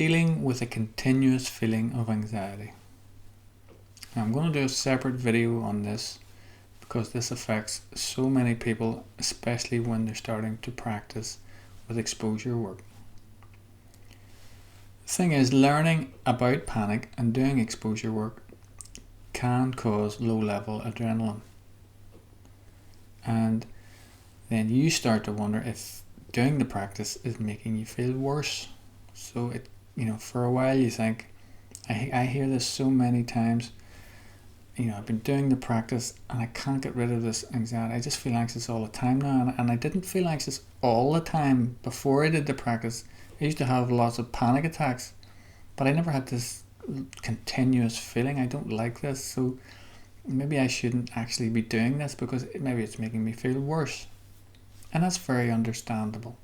dealing with a continuous feeling of anxiety. Now, I'm going to do a separate video on this because this affects so many people, especially when they're starting to practice with exposure work. The thing is, learning about panic and doing exposure work can cause low-level adrenaline. And then you start to wonder if doing the practice is making you feel worse. So for a while you think, I hear this so many times, I've been doing the practice and I can't get rid of this anxiety. I just feel anxious all the time now. And I didn't feel anxious all the time before I did the practice. I used to have lots of panic attacks, but I never had this continuous feeling. I don't like this, so maybe I shouldn't actually be doing this because maybe it's making me feel worse. And that's very understandable.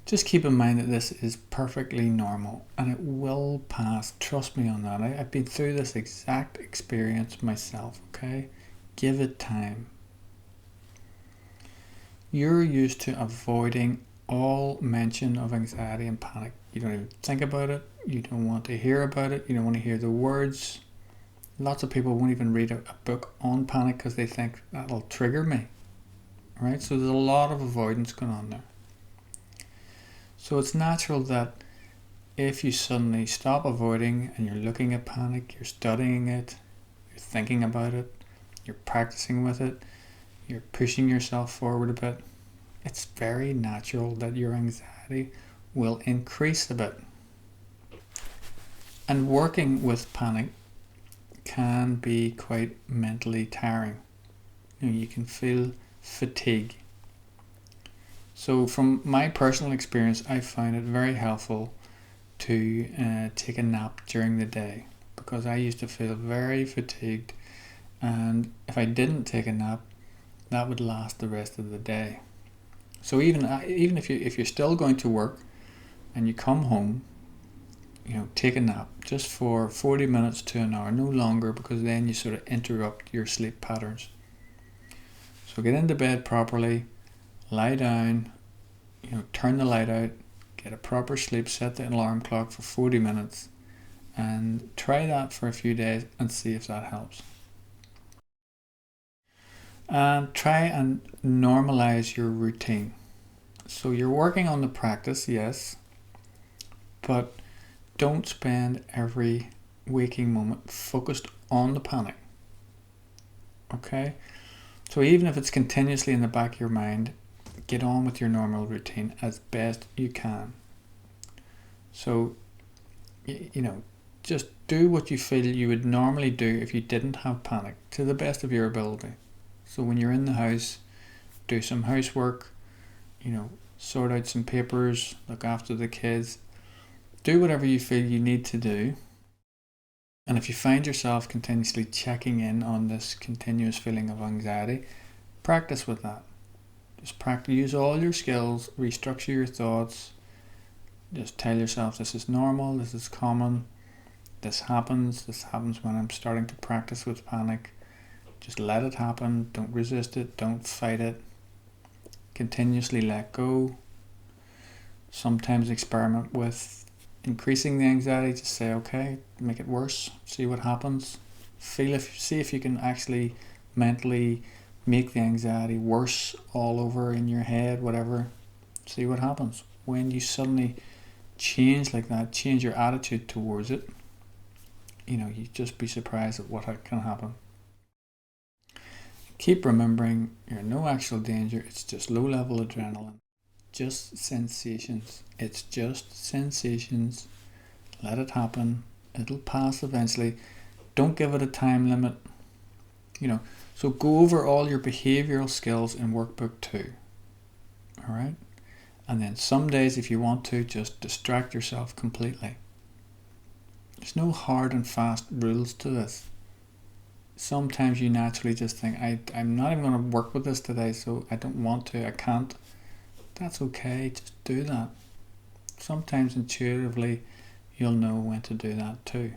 Just keep in mind that this is perfectly normal and it will pass. Trust me on that. I've been through this exact experience myself, okay? Give it time. You're used to avoiding all mention of anxiety and panic. You don't even think about it. You don't want to hear about it. You don't want to hear the words. Lots of people won't even read a book on panic because they think that'll trigger me, right? So there's a lot of avoidance going on there. So it's natural that if you suddenly stop avoiding and you're looking at panic, you're studying it, you're thinking about it, you're practicing with it, you're pushing yourself forward a bit, it's very natural that your anxiety will increase a bit. And working with panic can be quite mentally tiring. You can feel fatigue. So from my personal experience, I find it very helpful to take a nap during the day because I used to feel very fatigued, and if I didn't take a nap, that would last the rest of the day. So even if you're still going to work and you come home, take a nap just for 40 minutes to an hour, no longer, because then you sort of interrupt your sleep patterns. So get into bed properly, lie down, turn the light out, get a proper sleep, set the alarm clock for 40 minutes, and try that for a few days and see if that helps. And try and normalize your routine. So you're working on the practice, yes, but don't spend every waking moment focused on the panic. Okay? So even if it's continuously in the back of your mind, get on with your normal routine as best you can. So, just do what you feel you would normally do if you didn't have panic to the best of your ability. So when you're in the house, do some housework, sort out some papers, look after the kids, do whatever you feel you need to do. And if you find yourself continuously checking in on this continuous feeling of anxiety, practice with that. Just practice, use all your skills, restructure your thoughts. Just tell yourself this is normal, this is common, this happens when I'm starting to practice with panic. Just let it happen, don't resist it, don't fight it. Continuously let go. Sometimes experiment with increasing the anxiety. Just say, okay, make it worse, see what happens. See if you can actually mentally make the anxiety worse all over in your head, whatever. See what happens. When you suddenly change like that, change your attitude towards it, you just be surprised at what can happen. Keep remembering you're in no actual danger, it's just low-level adrenaline. Just sensations. It's just sensations. Let it happen. It'll pass eventually. Don't give it a time limit. So go over all your behavioral skills in workbook 2. Alright? And then some days, if you want to, just distract yourself completely. There's no hard and fast rules to this. Sometimes you naturally just think, I'm not even going to work with this today, so I don't want to, I can't. That's okay, just do that. Sometimes intuitively you'll know when to do that too.